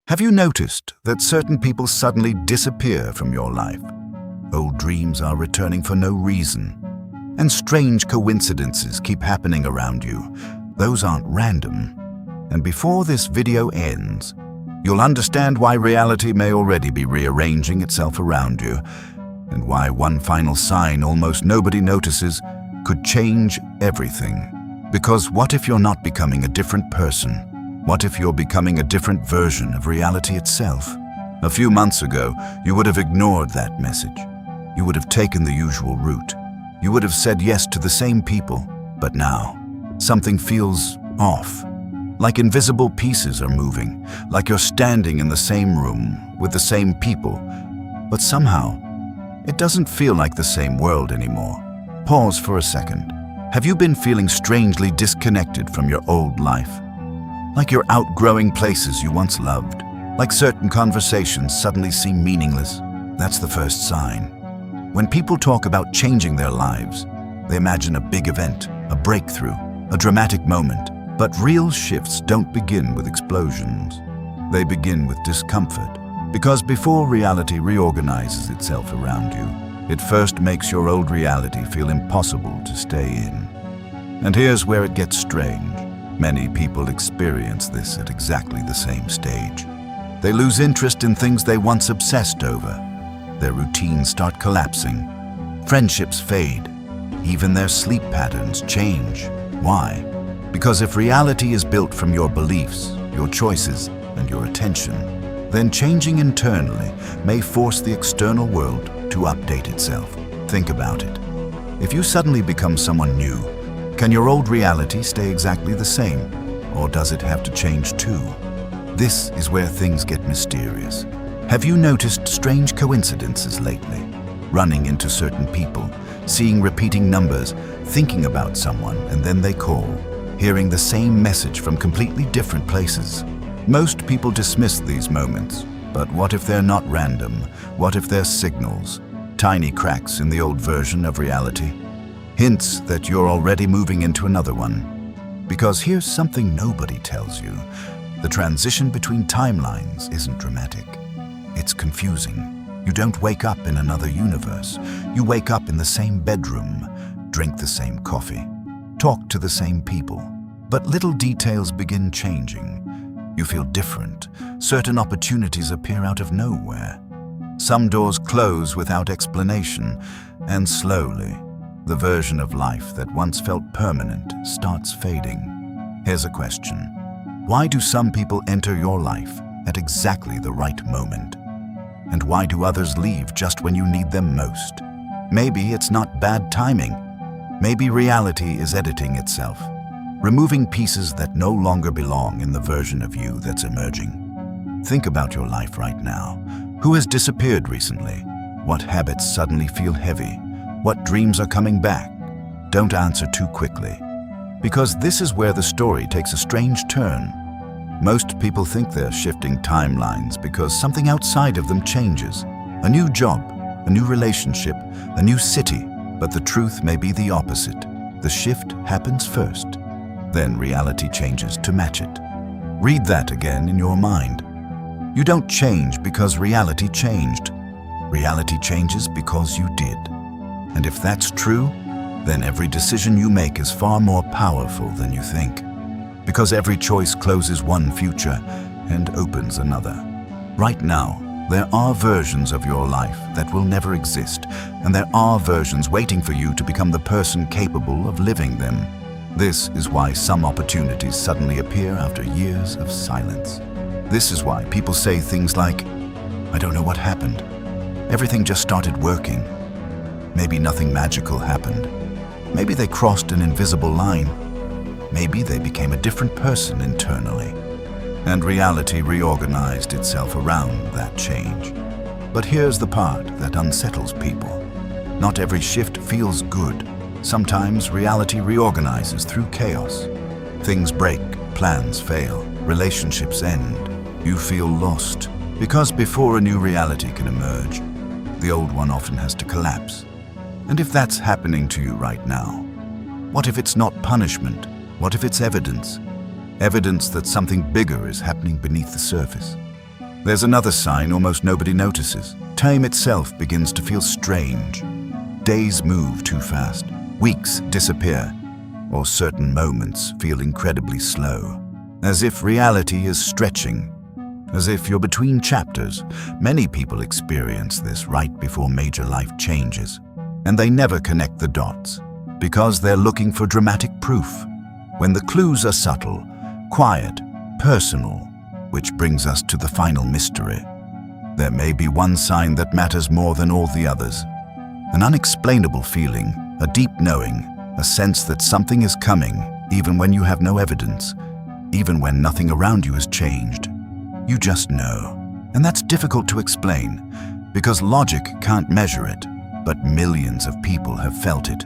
Have you noticed that certain people suddenly disappear from your life? Old dreams are returning for no reason. And strange coincidences keep happening around you. Those aren't random. And before this video ends, you'll understand why reality may already be rearranging itself around you, and why one final sign almost nobody notices could change everything. Because what if you're not becoming a different person? What if you're becoming a different version of reality itself? A few months ago, you would have ignored that message. You would have taken the usual route. You would have said yes to the same people. But now, something feels off. Like invisible pieces are moving, like you're standing in the same room with the same people. But somehow, it doesn't feel like the same world anymore. Pause for a second. Have you been feeling strangely disconnected from your old life? Like you're outgrowing places you once loved? Like certain conversations suddenly seem meaningless? That's the first sign. When people talk about changing their lives, they imagine a big event, a breakthrough, a dramatic moment. But real shifts don't begin with explosions. They begin with discomfort. Because before reality reorganizes itself around you, it first makes your old reality feel impossible to stay in. And here's where it gets strange. Many people experience this at exactly the same stage. They lose interest in things they once obsessed over. Their routines start collapsing. Friendships fade. Even their sleep patterns change. Why? Because if reality is built from your beliefs, your choices, and your attention, then changing internally may force the external world to update itself. Think about it. If you suddenly become someone new, can your old reality stay exactly the same? Or does it have to change too? This is where things get mysterious. Have you noticed strange coincidences lately? Running into certain people, seeing repeating numbers, thinking about someone, and then they call, hearing the same message from completely different places. Most people dismiss these moments, but what if they're not random? What if they're signals? Tiny cracks in the old version of reality? Hints that you're already moving into another one. Because here's something nobody tells you. The transition between timelines isn't dramatic. It's confusing. You don't wake up in another universe. You wake up in the same bedroom, drink the same coffee, talk to the same people. But little details begin changing. You feel different. Certain opportunities appear out of nowhere. Some doors close without explanation, and slowly, the version of life that once felt permanent starts fading. Here's a question. Why do some people enter your life at exactly the right moment? And why do others leave just when you need them most? Maybe it's not bad timing. Maybe reality is editing itself, removing pieces that no longer belong in the version of you that's emerging. Think about your life right now. Who has disappeared recently? What habits suddenly feel heavy? What dreams are coming back? Don't answer too quickly, because this is where the story takes a strange turn. Most people think they're shifting timelines because something outside of them changes. A new job, a new relationship, a new city. But the truth may be the opposite. The shift happens first. Then reality changes to match it. Read that again in your mind. You don't change because reality changed. Reality changes because you did. And if that's true, then every decision you make is far more powerful than you think. Because every choice closes one future and opens another. Right now, there are versions of your life that will never exist, and there are versions waiting for you to become the person capable of living them. This is why some opportunities suddenly appear after years of silence. This is why people say things like, "I don't know what happened. Everything just started working." Maybe nothing magical happened. Maybe they crossed an invisible line. Maybe they became a different person internally. And reality reorganized itself around that change. But here's the part that unsettles people. Not every shift feels good. Sometimes reality reorganizes through chaos. Things break, plans fail, relationships end. You feel lost. Because before a new reality can emerge, the old one often has to collapse. And if that's happening to you right now, what if it's not punishment? What if it's evidence? Evidence that something bigger is happening beneath the surface. There's another sign almost nobody notices. Time itself begins to feel strange. Days move too fast, weeks disappear, or certain moments feel incredibly slow. As if reality is stretching, as if you're between chapters. Many people experience this right before major life changes, and they never connect the dots because they're looking for dramatic proof, when the clues are subtle, quiet, personal, which brings us to the final mystery. There may be one sign that matters more than all the others. An unexplainable feeling, a deep knowing, a sense that something is coming, even when you have no evidence, even when nothing around you has changed. You just know. And that's difficult to explain, because logic can't measure it, but millions of people have felt it.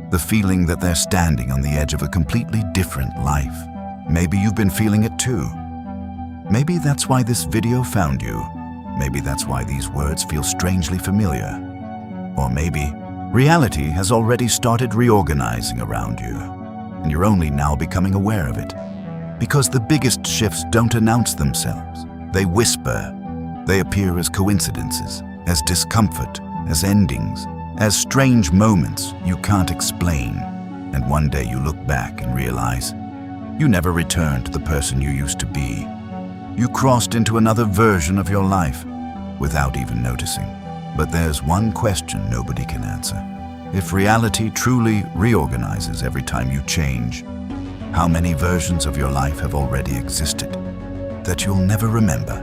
The feeling that they're standing on the edge of a completely different life. Maybe you've been feeling it too. Maybe that's why this video found you. Maybe that's why these words feel strangely familiar. Or maybe reality has already started reorganizing around you, and you're only now becoming aware of it. Because the biggest shifts don't announce themselves. They whisper. They appear as coincidences, as discomfort, as endings, as strange moments you can't explain. And one day you look back and realize you never returned to the person you used to be. You crossed into another version of your life without even noticing. But there's one question nobody can answer. If reality truly reorganizes every time you change, how many versions of your life have already existed that you'll never remember?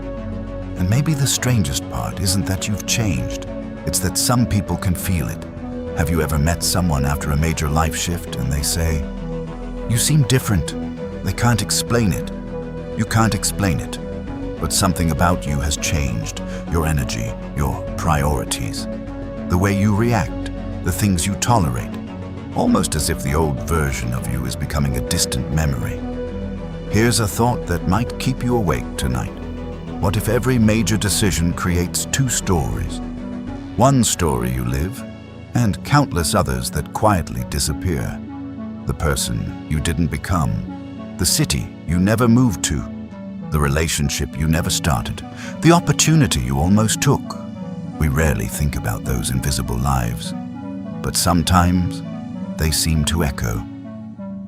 And maybe the strangest part isn't that you've changed, it's that some people can feel it. Have you ever met someone after a major life shift and they say, "You seem different." They can't explain it. You can't explain it. But something about you has changed. Your energy, your priorities, the way you react, the things you tolerate. Almost as if the old version of you is becoming a distant memory. Here's a thought that might keep you awake tonight. What if every major decision creates two stories? One story you live, and countless others that quietly disappear. The person you didn't become, the city you never moved to, the relationship you never started, the opportunity you almost took. We rarely think about those invisible lives, but sometimes they seem to echo.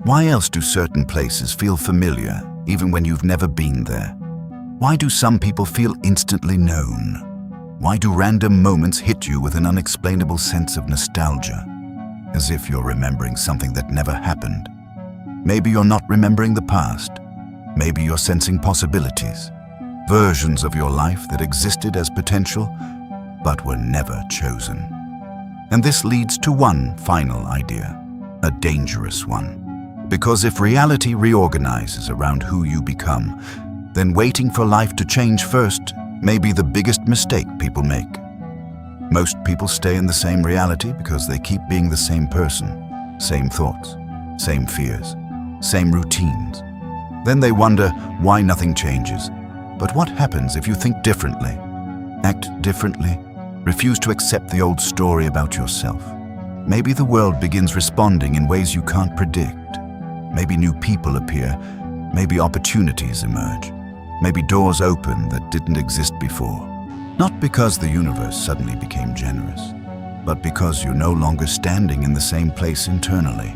Why else do certain places feel familiar even when you've never been there? Why do some people feel instantly known? Why do random moments hit you with an unexplainable sense of nostalgia, as if you're remembering something that never happened? Maybe you're not remembering the past. Maybe you're sensing possibilities, versions of your life that existed as potential, but were never chosen. And this leads to one final idea, a dangerous one. Because if reality reorganizes around who you become, then waiting for life to change first may be the biggest mistake people make. Most people stay in the same reality because they keep being the same person, same thoughts, same fears, same routines. Then they wonder why nothing changes. But what happens if you think differently, act differently, refuse to accept the old story about yourself? Maybe the world begins responding in ways you can't predict. Maybe new people appear, maybe opportunities emerge, maybe doors open that didn't exist before. Not because the universe suddenly became generous, but because you're no longer standing in the same place internally.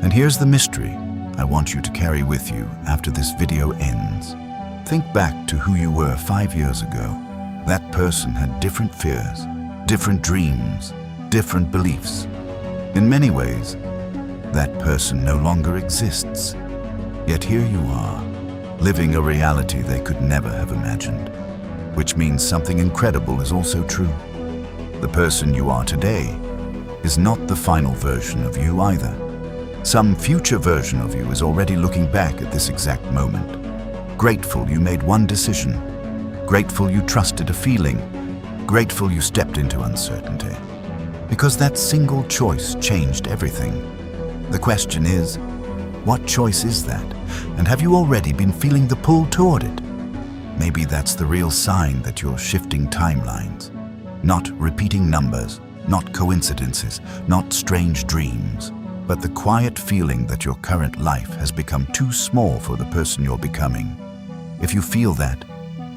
And here's the mystery I want you to carry with you after this video ends. Think back to who you were 5 years ago. That person had different fears, different dreams, different beliefs. In many ways, that person no longer exists. Yet here you are, living a reality they could never have imagined. Which means something incredible is also true. The person you are today is not the final version of you either. Some future version of you is already looking back at this exact moment. Grateful you made one decision. Grateful you trusted a feeling. Grateful you stepped into uncertainty. Because that single choice changed everything. The question is, what choice is that? And have you already been feeling the pull toward it? Maybe that's the real sign that you're shifting timelines. Not repeating numbers, not coincidences, not strange dreams, but the quiet feeling that your current life has become too small for the person you're becoming. If you feel that,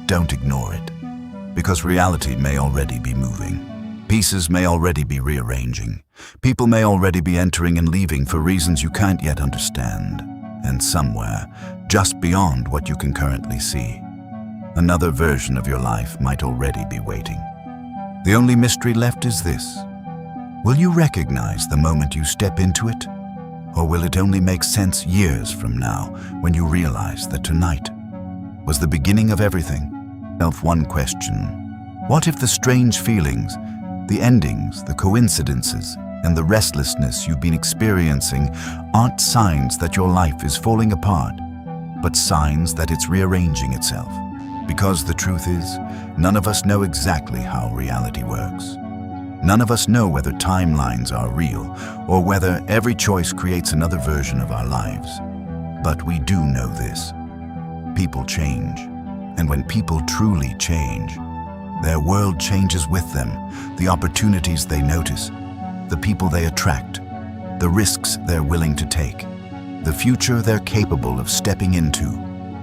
don't ignore it. Because reality may already be moving. Pieces may already be rearranging. People may already be entering and leaving for reasons you can't yet understand. And somewhere, just beyond what you can currently see, another version of your life might already be waiting. The only mystery left is this. Will you recognize the moment you step into it? Or will it only make sense years from now when you realize that tonight was the beginning of everything? One question. What if the strange feelings, the endings, the coincidences, and the restlessness you've been experiencing aren't signs that your life is falling apart, but signs that it's rearranging itself? Because the truth is, none of us know exactly how reality works. None of us know whether timelines are real or whether every choice creates another version of our lives. But we do know this. People change. And when people truly change, their world changes with them. The opportunities they notice, the people they attract, the risks they're willing to take, the future they're capable of stepping into.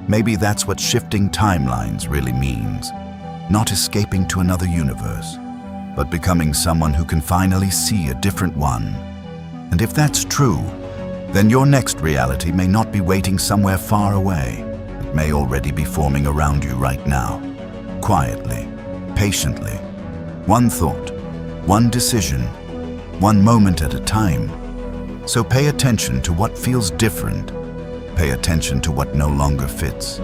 Maybe that's what shifting timelines really means. Not escaping to another universe, but becoming someone who can finally see a different one. And if that's true, then your next reality may not be waiting somewhere far away. It may already be forming around you right now, quietly, patiently. One thought, one decision, one moment at a time. So pay attention to what feels different. Pay attention to what no longer fits.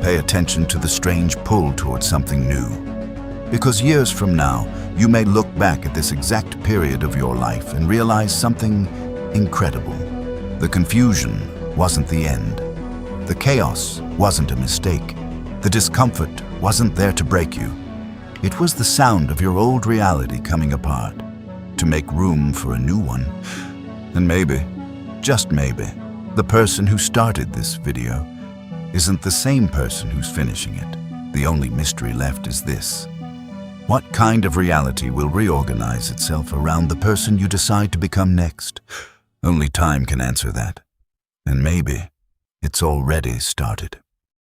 Pay attention to the strange pull towards something new. Because years from now, you may look back at this exact period of your life and realize something incredible. The confusion wasn't the end. The chaos wasn't a mistake. The discomfort wasn't there to break you. It was the sound of your old reality coming apart to make room for a new one. And maybe, just maybe, the person who started this video isn't the same person who's finishing it. The only mystery left is this. What kind of reality will reorganize itself around the person you decide to become next? Only time can answer that. And maybe it's already started.